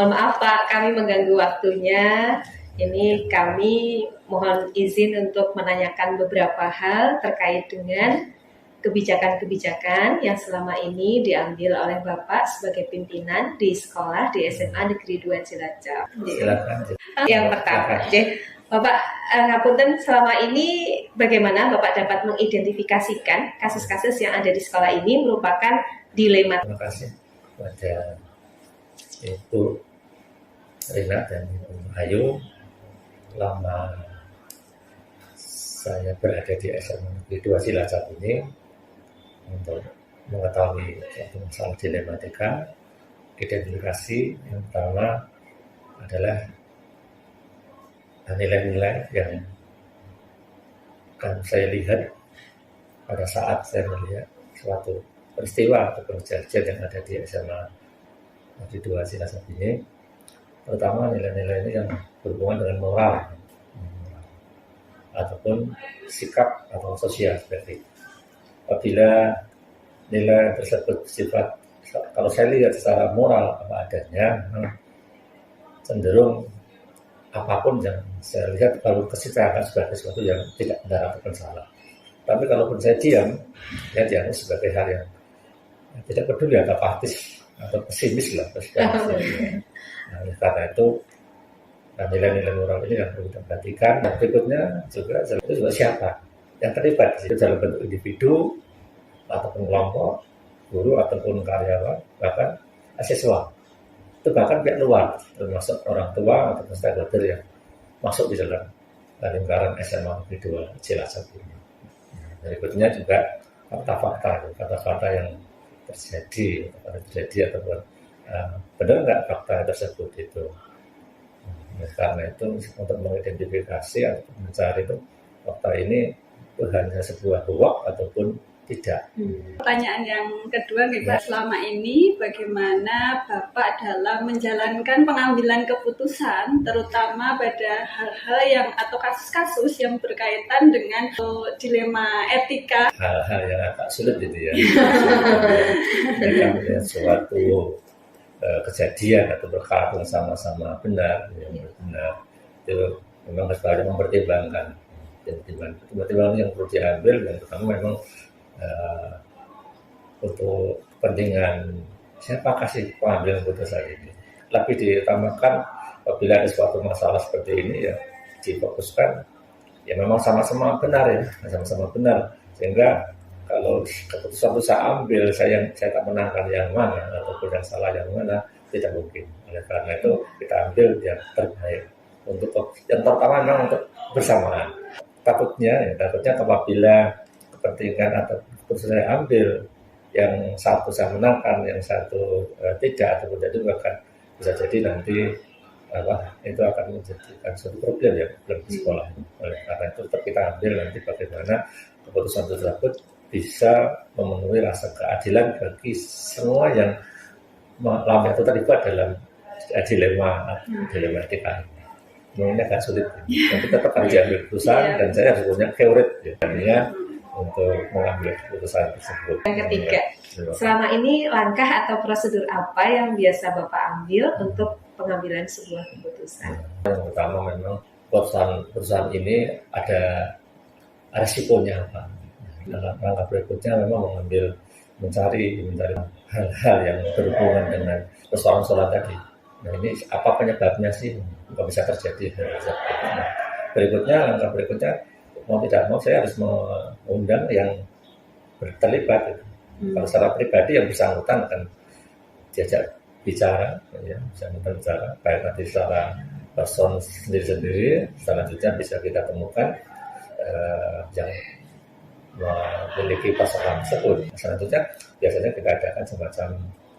Mohon maaf Pak, kami mengganggu waktunya. Ini kami mohon izin untuk menanyakan beberapa hal terkait dengan kebijakan-kebijakan yang selama ini diambil oleh Bapak sebagai pimpinan di sekolah di SMA Negeri 2 Cilacap. Silakan. Yang pertama, Bapak ngapunten, selama ini bagaimana Bapak dapat mengidentifikasikan kasus-kasus yang ada di sekolah ini merupakan dilema? Terima kasih kepada Ibu Rina dan Ibu Ayu. Lama saya berada di SMA Negeri 2 Cilacap ini untuk mengetahui suatu masalah dilematika, identifikasi yang pertama adalah nilai-nilai yang akan saya lihat pada saat saya melihat suatu peristiwa atau kejadian yang ada di SMA Negeri 2 Cilacap ini, terutama nilai-nilai ini yang berhubungan dengan moral ataupun sikap atau sosial seperti itu. Apabila nilai tersebut sifat, kalau saya lihat secara moral apa adanya, cenderung apapun yang saya lihat kalau kesetaraan sebagai sesuatu yang tidak benar ataupun salah. Tapi kalaupun saya diam, ya dianggap sebagai hal yang tidak peduli atau apatis atau pesimis lah. Nah, karena itu nilai-nilai moral ini yang perlu kita perhatikan. Dan berikutnya juga siapa yang terlibat di situ dalam bentuk individu ataupun kelompok, guru ataupun karyawan, bahkan siswa. Itu bahkan pihak luar, termasuk orang tua atau stakeholder yang masuk di dalam lingkaran SMA Negeri 2 Cilacap ini. Berikutnya juga fakta-fakta yang terjadi ataupun benar nggak fakta tersebut itu. Karena itu untuk mengidentifikasi atau mencari itu fakta ini itu hanya sebuah hoax ataupun tidak. Pertanyaan yang kedua nih Pak, selama ini bagaimana Bapak dalam menjalankan pengambilan keputusan terutama pada hal-hal yang atau kasus-kasus yang berkaitan dengan dilema etika? Hal-hal yang agak sulit itu ya. Mereka melihat suatu kejadian atau perkara yang sama-sama benar, itu memang harus mempertimbangkan. Pertimbangan yang perlu diambil yang pertama memang untuk kepentingan siapa kasih pengambilan keputusan ini. Lebih diutamakan apabila ada suatu masalah seperti ini ya difokuskan ya memang sama-sama benar ya, sama-sama benar, sehingga kalau keputusan itu saya ambil, saya tak menangkan yang mana ataupun yang salah yang mana, tidak mungkin. Oleh karena itu kita ambil yang terbaik untuk yang pertama memang untuk bersamaan. Takutnya apabila kepentingan atau keputusan saya ambil yang satu saya menangkan, yang satu tidak ataupun tidak, bahkan bisa jadi nanti itu akan menjadikan suatu problem ya di sekolah. Oleh karena itu tetap kita ambil nanti bagaimana keputusan tersebut bisa memenuhi rasa keadilan bagi semua yang lama itu terlibat dalam dilema etika ini. Ini agak sulit, tapi tetap harus diambil keputusan dan saya harus punya teori untuk mengambil keputusan tersebut. Yang ketiga, selama ini langkah atau prosedur apa yang biasa Bapak ambil untuk pengambilan sebuah keputusan? Yang pertama memang perusahaan ini ada resikonya apa. Dalam langkah berikutnya memang mencari hal-hal yang berhubungan dengan persoalan tadi. Nah ini apa penyebabnya sih kok bisa terjadi? Nah, langkah berikutnya mau tidak mau saya harus mengundang yang terlibat. Kalau secara pribadi yang bersangkutan akan diajak bicara, ya, baik nanti secara person sendiri-sendiri. Selanjutnya bisa kita temukan yang memiliki persoalan tersebut. Selanjutnya biasanya kita adakan semacam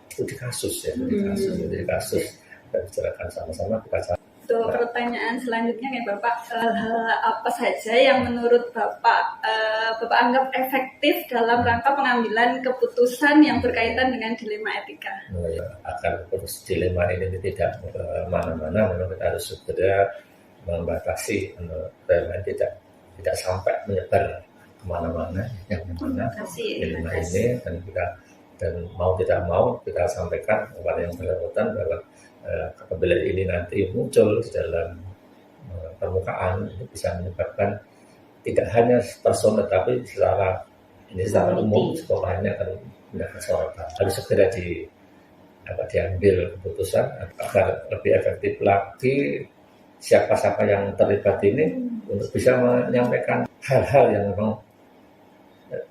studi kasus ya, studi kasus kita bicarakan sama-sama kita cari. Untuk pertanyaan selanjutnya nih Bapak, hal apa saja yang menurut Bapak anggap efektif dalam rangka pengambilan keputusan yang berkaitan dengan dilema etika? Agar dilema ini tidak mana-mana, memang kita harus segera membatasi dan tidak sampai menyebar kemana-mana yang dimana dilema ini, dan mau tidak mau kita sampaikan kepada yang bersangkutan bahwa apabila ini nanti muncul di dalam permukaan, itu bisa menyebabkan tidak hanya personal tapi secara umum sekolah ini akan mendapat sorotan. Harus segera diambil keputusan agar lebih efektif lagi siapa-siapa yang terlibat ini untuk bisa menyampaikan hal-hal yang memang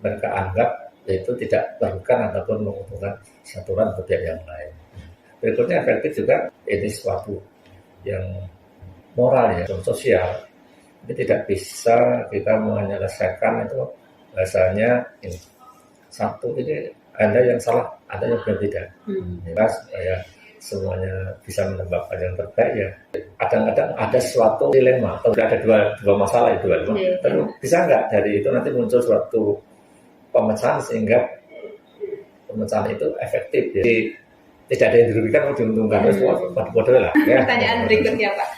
mereka anggap yaitu tidak merugikan ataupun menguntungkan satuan atau pihak yang lain. Berikutnya efektif juga ini sesuatu yang moral ya, sosial. Ini tidak bisa kita menyelesaikan itu bahasanya ini satu ini ada yang salah, ada yang berbeda. Jelas supaya semuanya bisa menembakkan yang terbaik ya. Kadang-kadang ada suatu dilema atau ada dua masalah itu Lalu bisa nggak dari itu nanti muncul suatu pemecahan sehingga pemecahan itu efektif. Jadi tidak ada yang dirugikan atau diuntungkan. Model lah. Ya. Pertanyaan berikutnya Pak.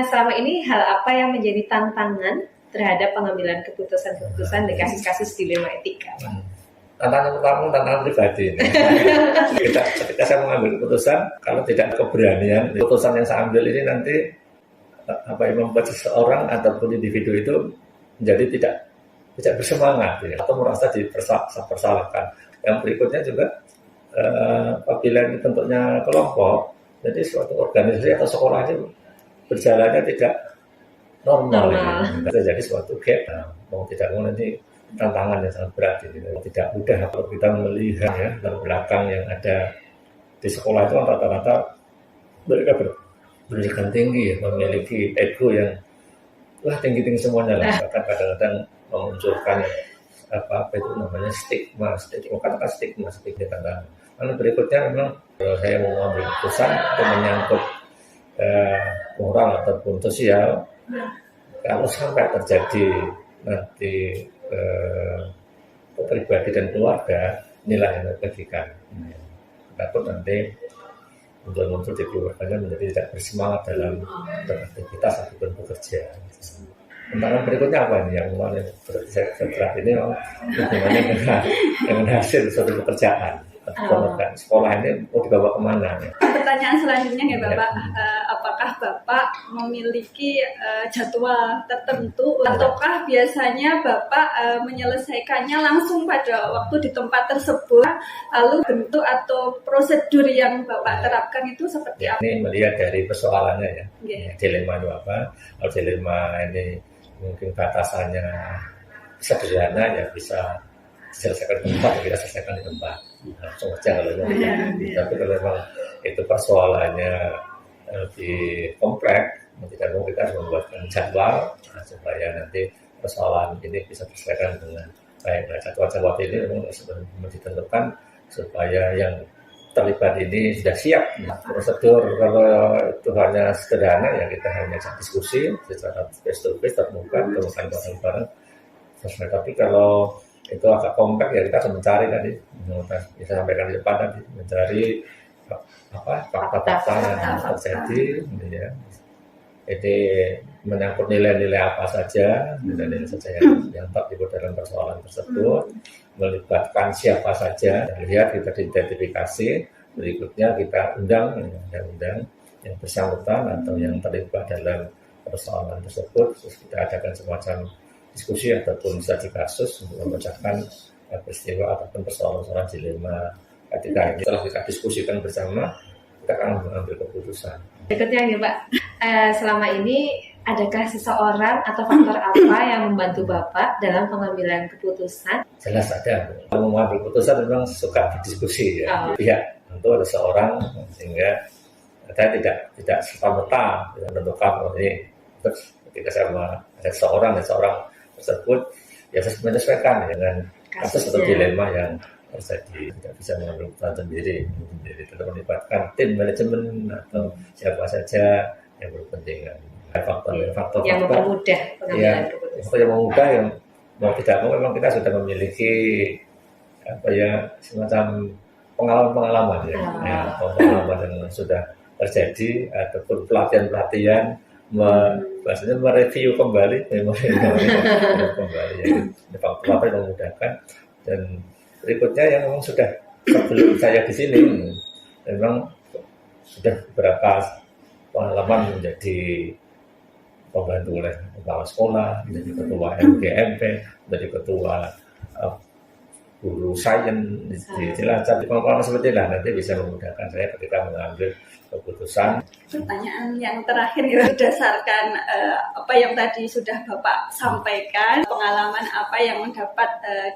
Selama ini hal apa yang menjadi tantangan terhadap pengambilan keputusan di kasus-kasus dilema etika? Tantangan pertama tantangan pribadi. Ketika saya mengambil keputusan, kalau tidak keberanian, keputusan yang saya ambil ini nanti membuat seseorang ataupun individu itu menjadi tidak bersemangat ya, atau merasa dipersalahkan. Yang berikutnya juga apabila ini bentuknya kelompok, jadi suatu organisasi atau sekolah itu berjalannya tidak normal. Ya. Jadi suatu gap. Mau tidak mau nanti tantangan yang sangat berat ini. Tidak mudah kalau kita melihat ya latar belakang yang ada di sekolah itu rata-rata mereka berpendidikan tinggi ya, memiliki ego yang tinggi-tinggi semuanya lah. Bahkan kadang-kadang memunculkan apa itu namanya stigma tantangan. Lalu berikutnya memang kalau saya mau mengambil keputusan untuk menyangkut moral ataupun sosial, kalau sampai terjadi nanti pribadi dan keluarga, inilah yang dibagikan. Takut nanti muncul di keluarganya menjadi tidak bersemangat dalam beraktivitas ataupun bekerja. Tantangan berikutnya apa ini yang setelah ini hubungannya dengan hasil suatu pekerjaan atau sekolah ini mau dibawa kemana? Pertanyaan selanjutnya ya Bapak, apakah Bapak memiliki jadwal tertentu ataukah biasanya Bapak menyelesaikannya langsung pada waktu di tempat tersebut, lalu bentuk atau prosedur yang Bapak terapkan itu seperti apa? Ini melihat dari persoalannya ya, dilema itu apa? Kalau dilema ini mungkin batasannya sederhana ya bisa diselesaikan di tempat, kita selesaikan di tempat langsung aja kalau tapi kalau memang itu persoalannya lebih kompleks, tidak mau kita harus membuatkan jadwal supaya nanti persoalan ini bisa diselesaikan dengan baik. Nah, jadwal ini memang ditentukan supaya yang terlibat ini sudah siap. Prosedur kalau itu hanya sederhana ya kita hanya diskusi secara face to face terbuka bareng-bareng. Tapi kalau itu agak kompleks ya kita harus mencari tadi, bisa sampaikan di depan tadi, mencari fakta-fakta yang terjadi, ya. Jadi menyangkut nilai-nilai apa saja, nilai-nilai saja yang terlibat dalam persoalan tersebut, melibatkan siapa saja, lihat kita identifikasi, berikutnya kita undang yang bersangkutan atau yang terlibat dalam persoalan tersebut, terus kita adakan semacam diskusi ataupun studi kasus untuk memecahkan peristiwa ataupun persoalan-persoalan dilema ketika ini. Setelah kita diskusikan bersama, kita akan mengambil keputusan. Berikutnya ya Pak, selama ini adakah seseorang atau faktor apa yang membantu Bapak dalam pengambilan keputusan? Jelas ada. Kalau mengambil keputusan memang suka berdiskusi ya. Pihak tentu ada seorang sehingga saya tidak serta-merta menentukan ini. Terus ketika saya ada seorang tersebut ya saya menyesuaikan dengan kasus atau dilema yang terjadi. Tidak bisa mengambil keputusan sendiri, tetap melibatkan tim manajemen atau siapa saja yang berkepentingan. Faktor yang mempermudah pengambilan keputusan. Faktor yang memudahkan yang mau tidak mau memang kita sudah memiliki semacam pengalaman pengalaman yang sudah terjadi ataupun pelatihan bahasanya mereview kembali memori kembali ya. Faktor yang memudahkan. Dan berikutnya yang memang sudah sebelum saya di sini memang sudah beberapa pengalaman menjadi pembantu oleh kepala sekolah, menjadi ketua MGMP, menjadi ketua guru sains di Cilacap. Pengalaman seperti itu nanti bisa memudahkan saya ketika mengambil keputusan. Pertanyaan yang terakhir ya, berdasarkan apa yang tadi sudah Bapak sampaikan, pengalaman apa yang dapat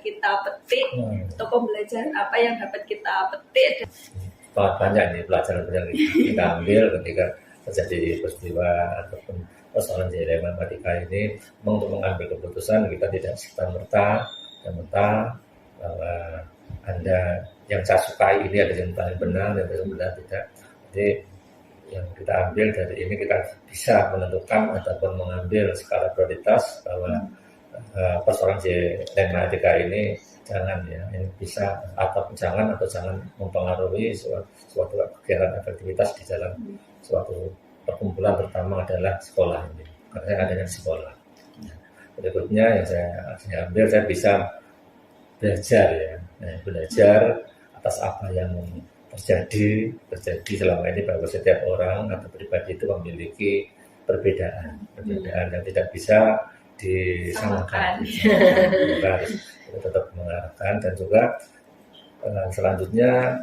kita petik atau pembelajaran apa yang dapat kita petik? Banyak nih pelajaran yang kita ambil ketika terjadi peristiwa ataupun persoalan dilema matematika ini. Untuk mengambil keputusan kita tidak serta-merta bahwa Anda yang saya sukai ini ada yang paling benar dan yang benar tidak. Jadi yang kita ambil dari ini kita bisa menentukan ataupun mengambil skala prioritas bahwa persoalan dilema matematika ini jangan ya, ini bisa atau jangan mempengaruhi suatu kegiatan aktivitas di dalam suatu perkumpulan, terutama adalah sekolah ini, karena adanya sekolah. Berikutnya yang saya ambil, saya bisa belajar ya, belajar atas apa yang terjadi selama ini, bahwa setiap orang atau pribadi itu memiliki perbedaan yang tidak bisa disamakan. Kita harus tetap mengarahkan, dan juga selanjutnya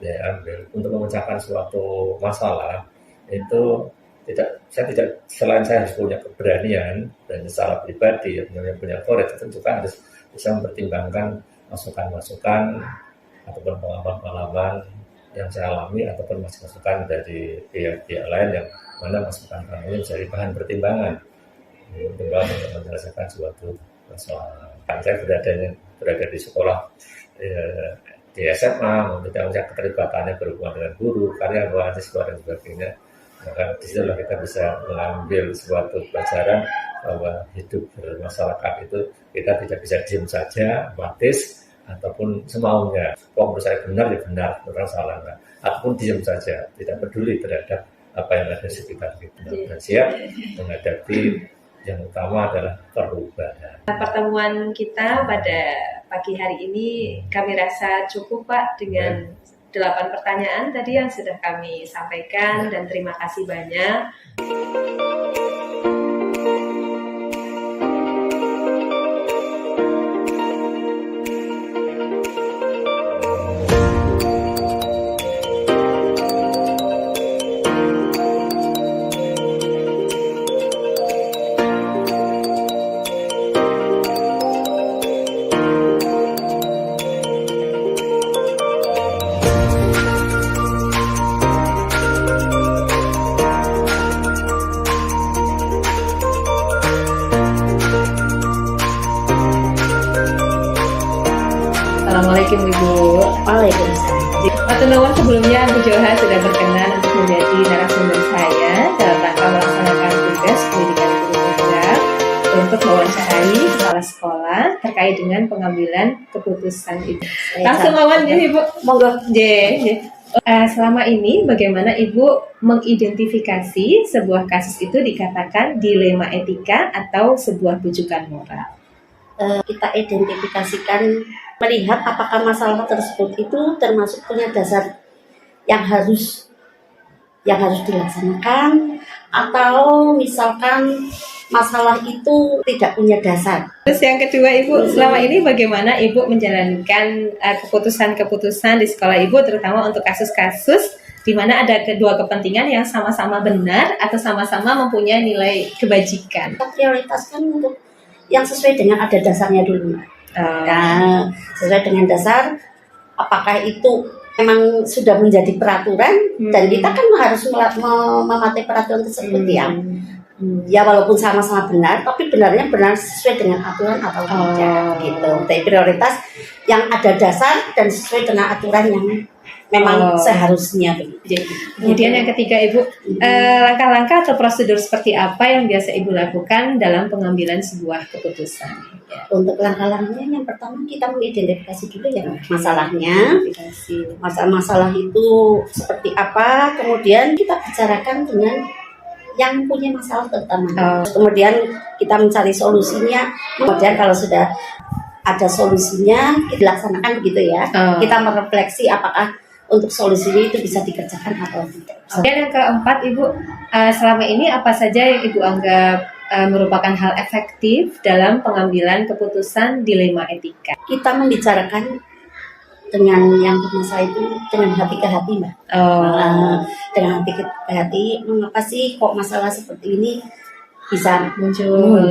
ya ambil untuk memecahkan suatu masalah itu selain saya harus punya keberanian dan secara pribadi punya courage, itu juga harus bisa mempertimbangkan masukan-masukan ataupun pengalaman-pengalaman yang saya alami ataupun masukan dari pihak lain yang mana masukan kami menjadi bahan pertimbangan untuk menyelesaikan suatu persoalan. Saya berada di sekolah di SMA, tidak melihat keterlibatannya berhubungan dengan guru, karyawan, siswa dan sebagainya. Maka disitulah kita bisa mengambil suatu pelajaran bahwa hidup bermasyarakat itu kita tidak bisa diam saja, apatis ataupun semaunya. Kalau menurut saya benar ya benar, orang salah enggak. Ataupun diam saja, tidak peduli terhadap apa yang ada di sekitar kita. Dan siap menghadapi yang utama adalah perubahan. Pertemuan kita pada pagi hari ini kami rasa cukup Pak dengan 8 pertanyaan tadi yang sudah kami sampaikan, dan terima kasih banyak. Assalamualaikum Ibu. Waalaikumsalam. Matur nuwun sebelumnya Bu Joha sudah berkenan untuk menjadi narasumber saya dalam rangka melaksanakan tugas pendidikan guru penggerak untuk mewawancarai kepala sekolah terkait dengan pengambilan keputusan itu. Langsung lawan ya Ibu. Monggo. Selama ini bagaimana Ibu mengidentifikasi sebuah kasus itu dikatakan dilema etika atau sebuah rujukan moral? Kita identifikasikan, melihat apakah masalah tersebut itu termasuk punya dasar yang harus dilaksanakan, atau misalkan masalah itu tidak punya dasar. Terus yang kedua Ibu, selama ini bagaimana Ibu menjalankan keputusan-keputusan di sekolah Ibu, terutama untuk kasus-kasus di mana ada kedua kepentingan yang sama-sama benar atau sama-sama mempunyai nilai kebajikan? Kita prioritaskan untuk yang sesuai dengan ada dasarnya dulu. Nah, sesuai dengan dasar, apakah itu memang sudah menjadi peraturan, dan kita kan harus mematuhi peraturan tersebut ya. Ya walaupun sama-sama benar, tapi benarnya benar sesuai dengan aturan atau tidak gitu. Tapi prioritas yang ada dasar dan sesuai dengan aturan yang memang seharusnya begitu. Kemudian yang ketiga Ibu, langkah-langkah atau prosedur seperti apa yang biasa Ibu lakukan dalam pengambilan sebuah keputusan? Untuk langkah-langkahnya, yang pertama kita mengidentifikasi dulu ya masalahnya. Masalah itu seperti apa, kemudian kita bicarakan dengan yang punya masalah terutama. Kemudian kita mencari solusinya. Kemudian kalau sudah ada solusinya, kita laksanakan gitu ya. Kita merefleksi apakah untuk solusinya itu bisa dikerjakan atau tidak. Dan yang keempat, Ibu, selama ini apa saja yang Ibu anggap merupakan hal efektif dalam pengambilan keputusan dilema etika? Kita membicarakan dengan yang bermasalah itu dengan hati ke hati, Mbak. Dengan hati ke hati, mengapa sih kok masalah seperti ini bisa muncul.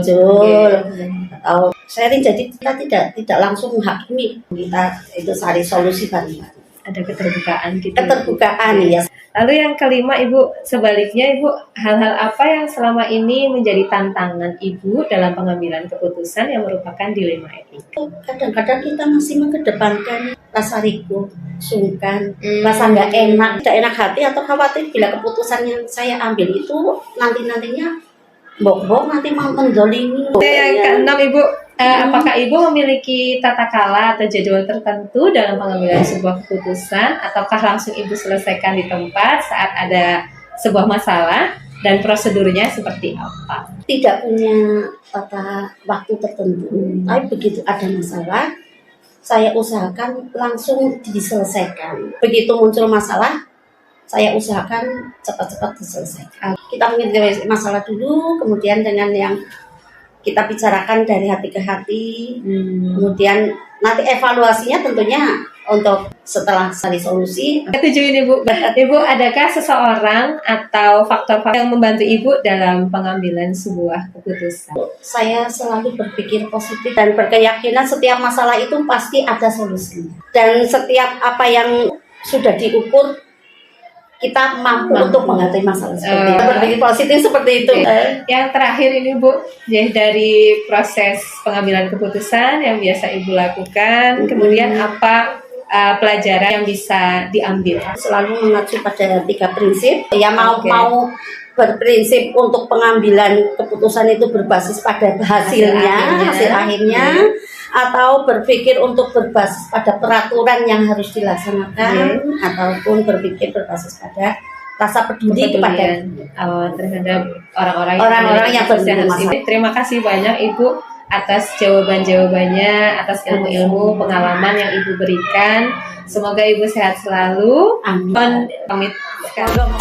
Atau sharing, jadi kita tidak langsung menghakimi, kita itu cari solusi bareng. Ada keterbukaan gitu. Keterbukaan ya. Lalu yang kelima, Ibu, sebaliknya Ibu, hal-hal apa yang selama ini menjadi tantangan Ibu dalam pengambilan keputusan yang merupakan dilema etika? Kadang-kadang kita masih mengedepankan rasa rigu, sungkan, rasa nggak enak hati atau khawatir bila keputusan yang saya ambil itu nantinya bok nanti mau mendolimi. Yang keenam, Ibu, apakah Ibu memiliki tata kala atau jadwal tertentu dalam pengambilan sebuah keputusan, ataukah langsung Ibu selesaikan di tempat saat ada sebuah masalah, dan prosedurnya seperti apa? Tidak punya tata waktu tertentu, tapi begitu ada masalah, saya usahakan langsung diselesaikan. Begitu muncul masalah, saya usahakan cepat-cepat diselesaikan. Kita menghindari masalah dulu, kemudian dengan yang kita bicarakan dari hati ke hati, kemudian nanti evaluasinya tentunya untuk setelah cari solusi. Setuju ini, Bu. Ibu, adakah seseorang atau faktor-faktor yang membantu Ibu dalam pengambilan sebuah keputusan? Saya selalu berpikir positif dan berkeyakinan setiap masalah itu pasti ada solusinya. Dan setiap apa yang sudah diukur, kita mampu untuk menghadapi masalah seperti itu. Berpikir positif seperti itu. Yang terakhir ini, Bu, ya, dari proses pengambilan keputusan yang biasa Ibu lakukan, kemudian apa pelajaran yang bisa diambil? Selalu mengacu pada 3 prinsip. Ya mau berprinsip untuk pengambilan keputusan itu berbasis pada hasil akhirnya. Atau berpikir untuk berbasis pada peraturan yang harus dilaksanakan, ataupun berpikir berbasis pada rasa peduli kepada terhadap orang-orang yang bermasalah. Terima kasih banyak, Ibu, atas jawaban-jawabannya, atas ilmu-ilmu pengalaman yang Ibu berikan. Semoga Ibu sehat selalu. Amin. Pamit sekarang.